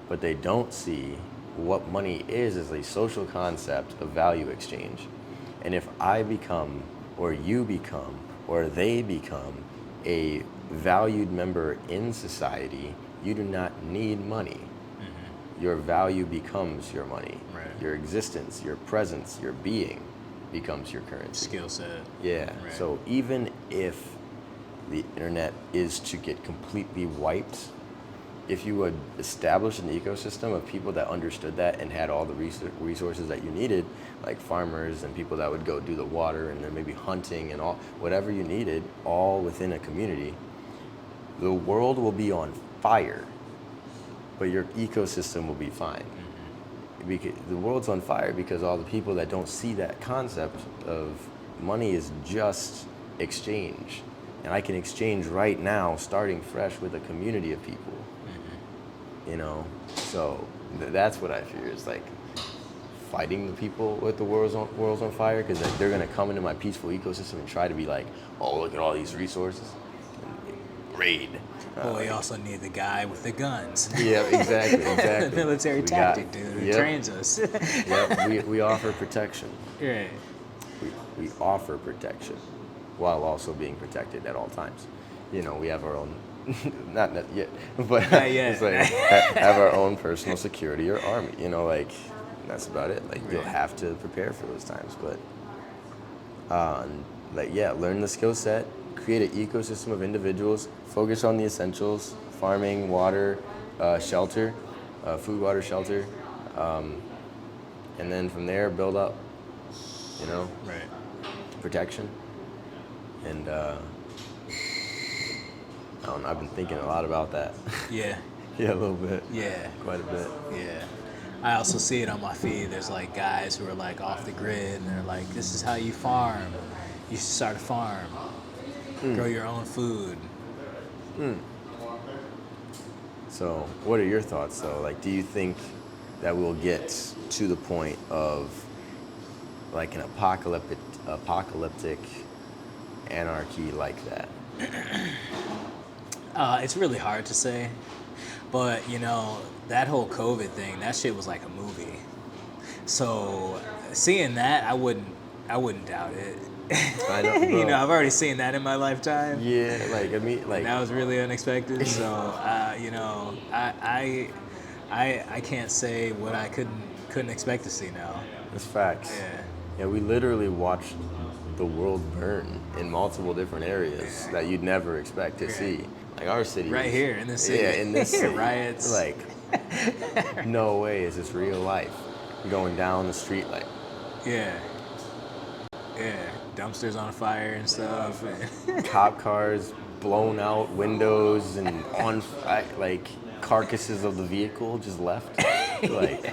A: But they don't see what money is as a social concept of value exchange. And if I become, or you become, or they become a valued member in society, you do not need money. Your value becomes your money.
B: Right.
A: Your existence, your presence, your being becomes your currency.
B: Skill set.
A: Yeah.
B: Right.
A: So even if the internet is to get completely wiped, if you would establish an ecosystem of people that understood that and had all the resources that you needed, like farmers and people that would go do the water and then maybe hunting and all whatever you needed, all within a community, the world will be on fire, but your ecosystem will be fine. Because the world's on fire because all the people that don't see that concept of money is just exchange. And I can exchange right now, starting fresh with a community of people. You know, so that's what I fear is like fighting the people with the world's on fire because they're gonna come into my peaceful ecosystem and try to be like, oh, look at all these resources, and raid.
B: Well, we also need the guy with the guns.
A: Yeah, exactly.
B: The military tactic, dude, who trains us.
A: Yep, we offer protection.
B: Right.
A: We offer protection while also being protected at all times. You know, we have our own, not yet, but
B: Not yet.
A: it's like have our own personal security or army. You know, like that's about it. Like you'll have to prepare for those times, but learn the skill set, create an ecosystem of individuals, focus on the essentials: farming, water, shelter, food, water, shelter, and then from there build up. You know,
B: Right.
A: protection, and I don't know, I've been thinking a lot about that.
B: Yeah.
A: Yeah, a little bit.
B: Yeah.
A: Quite a bit.
B: Yeah. I also see it on my feed. There's like guys who are like off the grid and they're like, this is how you farm. You should start a farm. Grow your own food.
A: So, what are your thoughts though? Like, do you think that we'll get to the point of like an apocalyptic anarchy like that?
B: It's really hard to say, but you know, that whole COVID thing, that shit was like a movie. So seeing that, I wouldn't doubt it.
A: I know, bro.
B: You know, I've already seen that in my lifetime.
A: Yeah, like I mean, like
B: That was really unexpected. So you know, I can't say what I couldn't expect to see now.
A: it's facts.
B: Yeah.
A: Yeah, we literally watched the world burn in multiple different areas that you'd never expect to see. Like our city.
B: Right
A: was-
B: here in this city.
A: Yeah, in this city.
B: Riots.
A: Like, no way is this real life. You're going down the street like,
B: Yeah. Yeah. Dumpsters on fire and stuff.
A: cop cars blown out, windows and like carcasses of the vehicle just left. Like,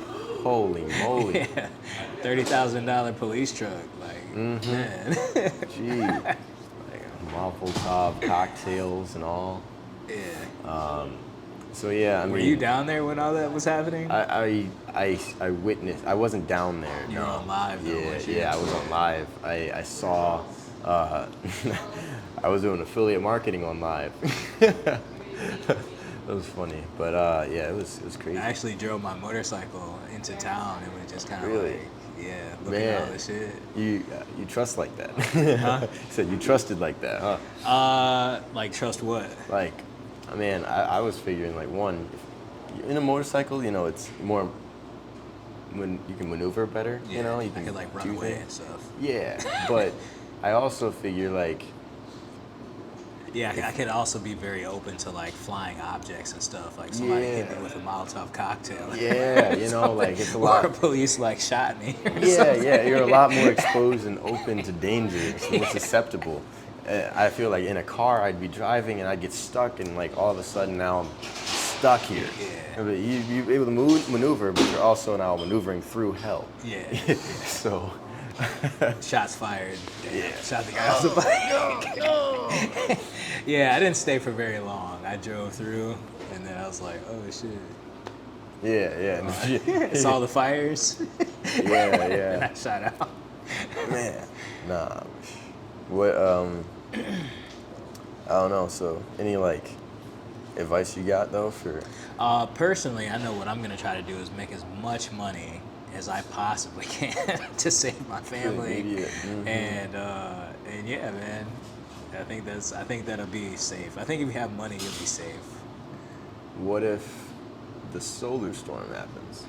A: holy moly.
B: Yeah. $30,000 police truck. Like, man.
A: Gee. Like, Molotov cocktails and all.
B: Yeah.
A: So yeah, I mean,
B: Were you down there when all that was happening?
A: I witnessed. I wasn't down there.
B: You were
A: no.
B: on live though,
A: Yeah,
B: weren't you?
A: yeah, I was on live. I saw. I was doing affiliate marketing on live. That was funny, but yeah, it was crazy.
B: I actually drove my motorcycle into town and was just kind of
A: Really?
B: like, yeah, looking at all
A: Man,
B: this shit.
A: you trust like that?
B: Huh?
A: Said you trusted like that, huh?
B: Like trust what?
A: Like, I mean, I was figuring like one, if, in a motorcycle, you know, it's more when you can maneuver better.
B: Yeah,
A: You know, you
B: I
A: can
B: could like run
A: do
B: away
A: things.
B: and stuff.
A: Yeah, but I also figure like,
B: Yeah, I could also be very open to like flying objects and stuff. Like somebody hit me
A: Yeah.
B: with a Molotov cocktail.
A: yeah, you know, like it's a
B: Or
A: lot.
B: police like shot me.
A: Yeah, you're a lot more exposed and open to danger. It's more susceptible. I feel like in a car, I'd be driving and I'd get stuck, and like all of a sudden now I'm stuck here.
B: Yeah.
A: But you're able to maneuver, but you're also now maneuvering through hell.
B: Yeah.
A: So,
B: Shots fired.
A: Yeah.
B: Shot the guy off the bike. Yeah, I didn't stay for very long. I drove through, and then I was like, oh shit.
A: yeah.
B: Saw the fires,
A: yeah,
B: and
A: yeah.
B: I shot out.
A: Man, nah. What, I don't know. So, any like advice you got though for?
B: Personally, I know what I'm gonna try to do is make as much money as I possibly can to save my family,
A: immediate. Mhm.
B: and yeah, man, I think that'll be safe. I think if you have money, you'll be safe.
A: What if the solar storm happens?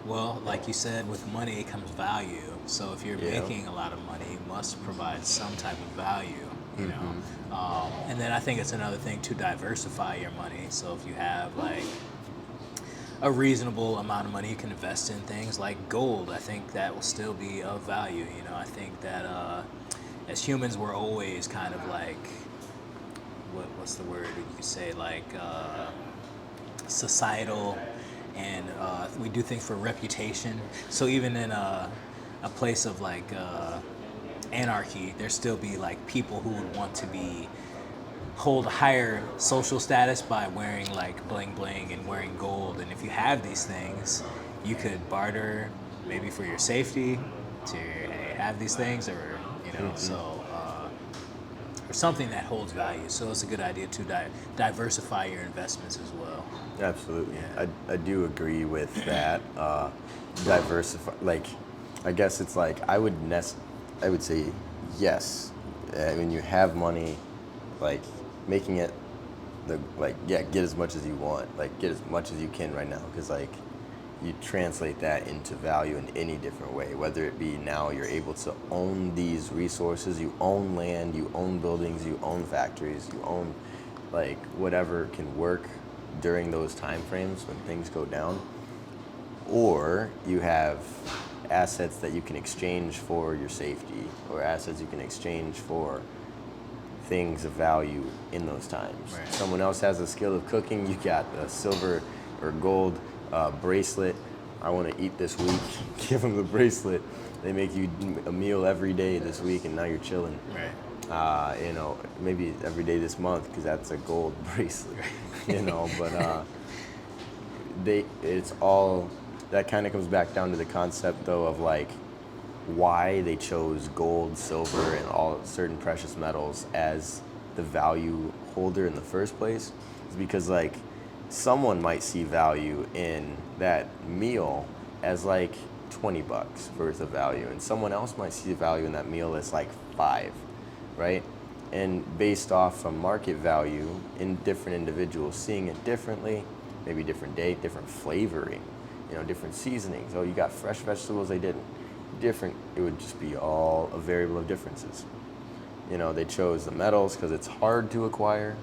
B: Well, like you said, with money comes value. So if you're
A: Yeah.
B: making a lot of money, you must provide some type of value, you know.
A: Mm-hmm.
B: And then I think it's another thing to diversify your money. So if you have like a reasonable amount of money, you can invest in things like gold. I think that will still be of value. You know, I think that as humans, we're always kind of like, what's the word you could say, like societal, and we do things for reputation. So even in a place of like anarchy, there still be like people who would want to hold a higher social status by wearing like bling bling and wearing gold. And if you have these things, you could barter maybe for your safety to have these things, or you know, or something that holds value. So it's a good idea to diversify your investments as well.
A: Absolutely.
B: Yeah.
A: I do agree with that. Diversify, like, I guess it's like I would say yes. I mean, you have money, like making it get as much as you want, like get as much as you can right now, because like you translate that into value in any different way, whether it be now you're able to own these resources, you own land, you own buildings, you own factories, you own like whatever can work during those time frames when things go down, or you have assets that you can exchange for your safety, or assets you can exchange for things of value in those times.
B: Right.
A: Someone else has a skill of cooking, you got a silver or gold bracelet. I want to eat this week. Give them the bracelet. They make you a meal every day this week, and now you're chilling.
B: Right.
A: You know, maybe every day this month, because that's a gold bracelet. You know, but it's all, that kind of comes back down to the concept though of like why they chose gold, silver, and all certain precious metals as the value holder in the first place. Is because like someone might see value in that meal as like $20 worth of value, and someone else might see value in that meal as like $5, right? And based off from market value in different individuals seeing it differently, maybe different date, different flavoring, you know, different seasonings. Oh, you got fresh vegetables, they didn't. Different, it would just be all a variable of differences. You know, they chose the metals because it's hard to acquire,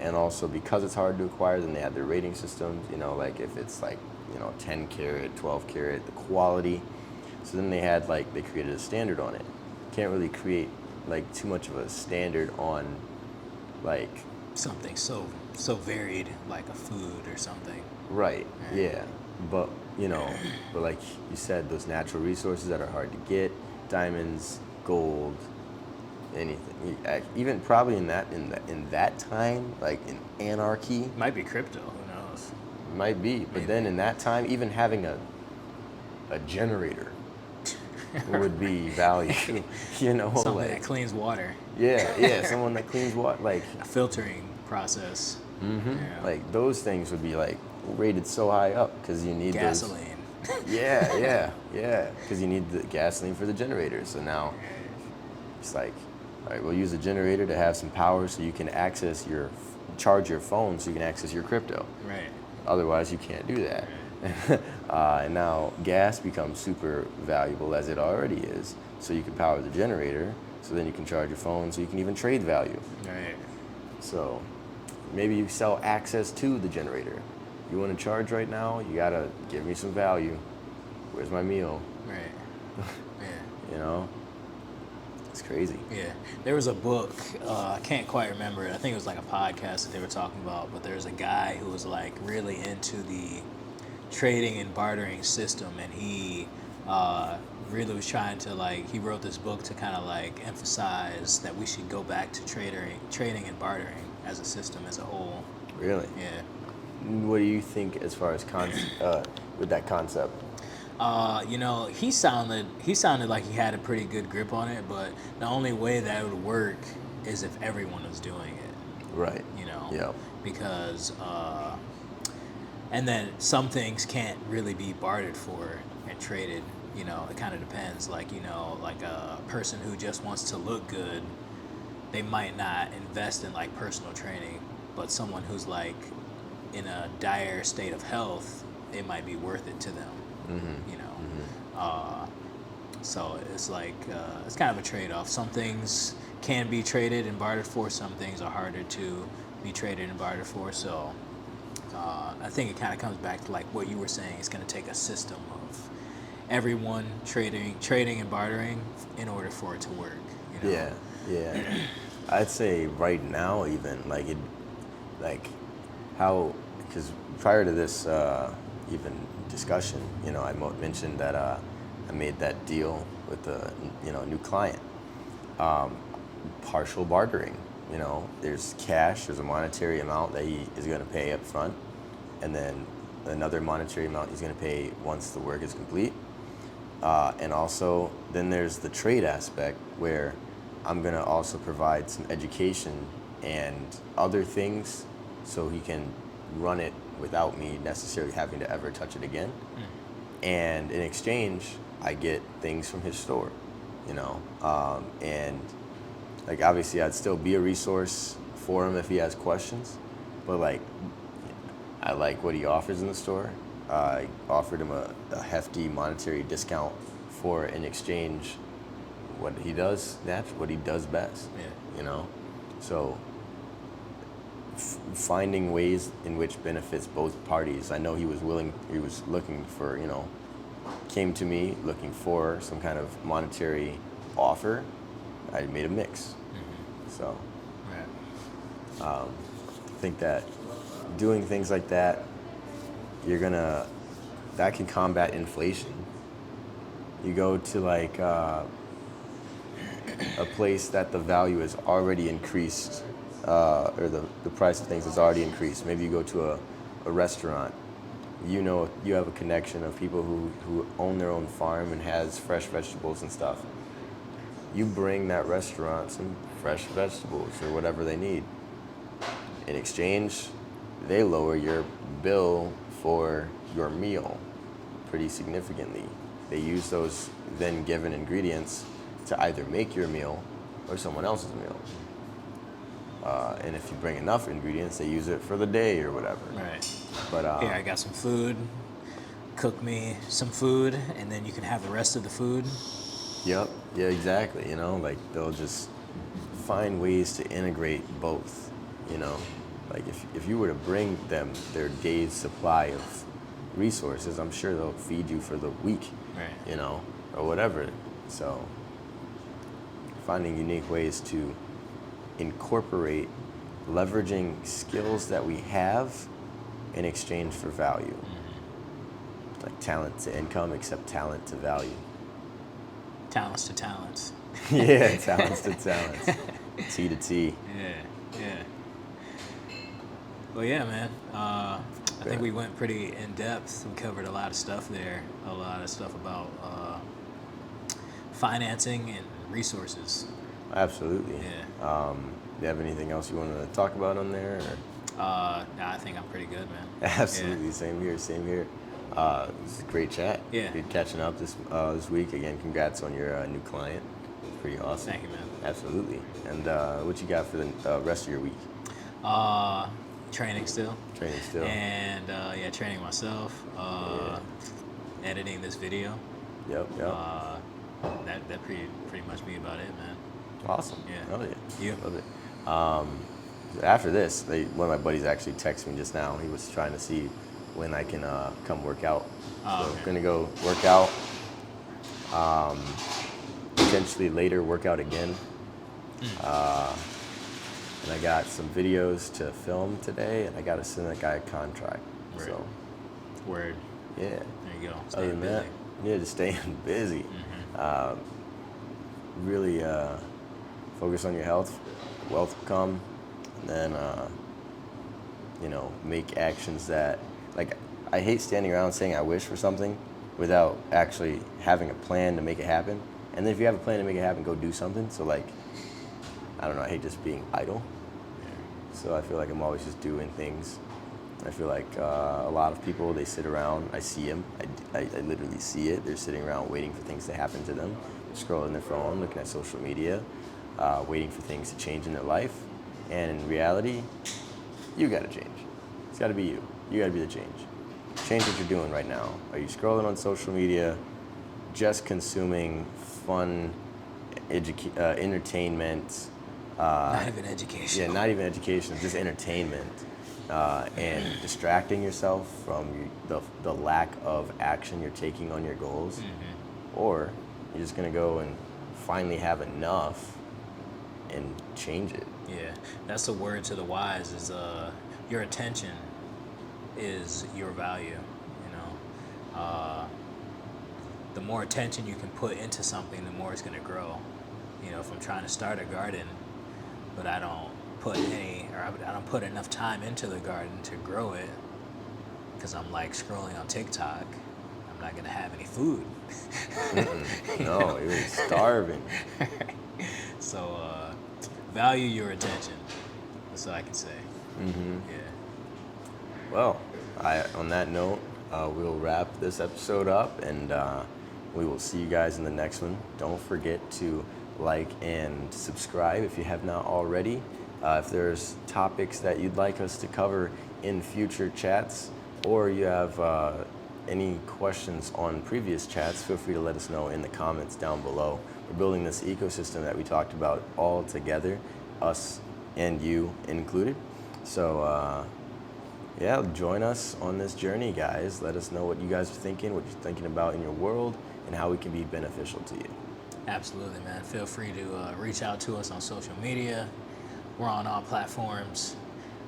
A: and also because it's hard to acquire, then they had their rating systems, you know, like if it's like, you know, 10 karat, 12 karat, the quality. So then they had like, they created a standard on it. Can't really create like too much of a standard on like
B: Something so varied, like a food or something.
A: right, yeah, but you know, but like you said, those natural resources that are hard to get, diamonds, gold, anything. Even probably in that time, like in anarchy,
B: Might be crypto. Who knows?
A: might be. But
B: Maybe.
A: then in that time, even having a generator would be value. You know,
B: Something
A: like
B: that cleans water.
A: yeah, someone that cleans water, like
B: A filtering process. Yeah.
A: like those things would be like rated so high up because you need
B: Gasoline.
A: those. Yeah, because you need the gasoline for the generator. So now it's like, all right, we'll use a generator to have some power so you can charge your phone so you can access your crypto.
B: Right.
A: Otherwise, you can't do that. And now gas becomes super valuable as it already is. So you can power the generator, so then you can charge your phone, so you can even trade value.
B: Right.
A: So maybe you sell access to the generator. You want to charge right now? You gotta give me some value. Where's my meal?
B: Right. Yeah.
A: You know? It's crazy.
B: Yeah, there was a book, I can't quite remember it. I think it was like a podcast that they were talking about, but there's a guy who was like really into the trading and bartering system, and he really was trying to he wrote this book to kind of like emphasize that we should go back to trading and bartering as a system as a whole.
A: Really?
B: Yeah.
A: What do you think as far as with that concept?
B: He sounded like he had a pretty good grip on it, but the only way that it would work is if everyone was doing it.
A: Right. Yeah.
B: Because and then some things can't really be bartered for and traded. It kind of depends. Like a person who just wants to look good, they might not invest in like personal training, but someone who's like in a dire state of health, it might be worth it to them. So it's like it's kind of a trade-off. Some things can be traded and bartered for. Some things are harder to be traded and bartered for. So I think it kind of comes back to like what you were saying. It's going to take a system of everyone trading and bartering in order for it to work.
A: Yeah. I'd say right now even because prior to this even discussion, I mentioned that I made that deal with a new client. Partial bartering. There's cash. There's a monetary amount that he is going to pay up front, and then another monetary amount he's going to pay once the work is complete. And also, then there's the trade aspect where I'm going to also provide some education and other things so he can run it without me necessarily having to ever touch it again. And in exchange, I get things from his store, and like obviously I'd still be a resource for him if he has questions, but like I like what he offers in the store. I offered him a hefty monetary discount for in exchange what he does best.
B: Yeah.
A: So finding ways in which benefits both parties. I know he was looking for, came to me looking for some kind of monetary offer. I made a mix. So
B: Right.
A: I think that doing things like that, that can combat inflation. You go to like a place that the value is already increased, or the price of things is already increased. Maybe you go to a restaurant. You have a connection of people who own their own farm and has fresh vegetables and stuff. You bring that restaurant some fresh vegetables or whatever they need. In exchange, they lower your bill for your meal pretty significantly. They use those then given ingredients to either make your meal or someone else's meal. And if you bring enough ingredients, they use it for the day or whatever.
B: Right.
A: But
B: Here, I got some food. Cook me some food, and then you can have the rest of the food.
A: Yep. Yeah, exactly. Like they'll just find ways to integrate both. Like if you were to bring them their day's supply of resources, I'm sure they'll feed you for the week.
B: Right.
A: Or whatever. So finding unique ways to incorporate leveraging skills that we have in exchange for value. Like talent to income, except talent to value.
B: Talents to talents.
A: Yeah, talents to talents. T to T.
B: Yeah. Well, yeah, man. I think we went pretty in depth. We covered a lot of stuff there. A lot of stuff about financing and resources.
A: Absolutely.
B: Yeah.
A: Do you have anything else you wanted to talk about on there? Or?
B: Nah, I think I'm pretty good, man.
A: Absolutely. Same here. It was a great chat.
B: Yeah.
A: Good catching up this week. Again, congrats on your new client. Pretty awesome.
B: Thank you, man.
A: Absolutely. And what you got for the rest of your week?
B: Training still.
A: Training still.
B: And training myself. Editing this video.
A: Yep.
B: That pretty much be about it, man.
A: Awesome.
B: Yeah.
A: Oh yeah.
B: You?
A: Love it. After this, one of my buddies actually texted me just now. He was trying to see when I can come work out.
B: Oh,
A: so
B: okay.
A: Gonna go work out. Potentially later work out again. And I got some videos to film today, and I got to send that guy a contract.
B: Right.
A: So
B: Word.
A: yeah.
B: There you go.
A: Other
B: Staying
A: than
B: busy.
A: that, yeah, just staying busy.
B: Mm-hmm.
A: Really focus on your health. Wealth will come, and then make actions that, like, I hate standing around saying I wish for something without actually having a plan to make it happen. And then if you have a plan to make it happen, go do something. So, like, I don't know, I hate just being idle. So I feel like I'm always just doing things. I feel like a lot of people, they sit around, I see them, I literally see it. They're sitting around waiting for things to happen to them, scrolling their phone, looking at social media, waiting for things to change in their life. And in reality, you gotta change. It's gotta be you. You gotta be the change. Change what you're doing right now. Are you scrolling on social media, just consuming fun, entertainment?
B: Not even education.
A: Yeah, not even education, just entertainment. And distracting yourself from the lack of action you're taking on your goals.
B: Mm-hmm.
A: Or you're just gonna go and finally have enough and change it.
B: Yeah, that's the word to the wise. Is your attention is your value. The more attention you can put into something, the more it's gonna grow. If I'm trying to start a garden, but I don't put enough time into the garden to grow it, because I'm like scrolling on TikTok, I'm not gonna have any food.
A: No, you're starving.
B: So value your attention. That's all I can say.
A: Mm-hmm.
B: Yeah.
A: Well, on that note, we'll wrap this episode up, and we will see you guys in the next one. Don't forget to like and subscribe if you have not already. If there's topics that you'd like us to cover in future chats, or you have any questions on previous chats, feel free to let us know in the comments down below. We're building this ecosystem that we talked about all together, us and you included. So join us on this journey, guys. Let us know what you guys are thinking, what you're thinking about in your world, and how we can be beneficial to you.
B: Absolutely, man. Feel free to reach out to us on social media. We're on all platforms.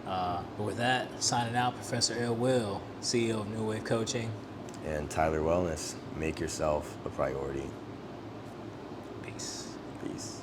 B: But with that, signing out, Professor Ill Will, CEO of New Wave Coaching.
A: And Tyler Wellness, make yourself a priority.
B: Peace.
A: Peace.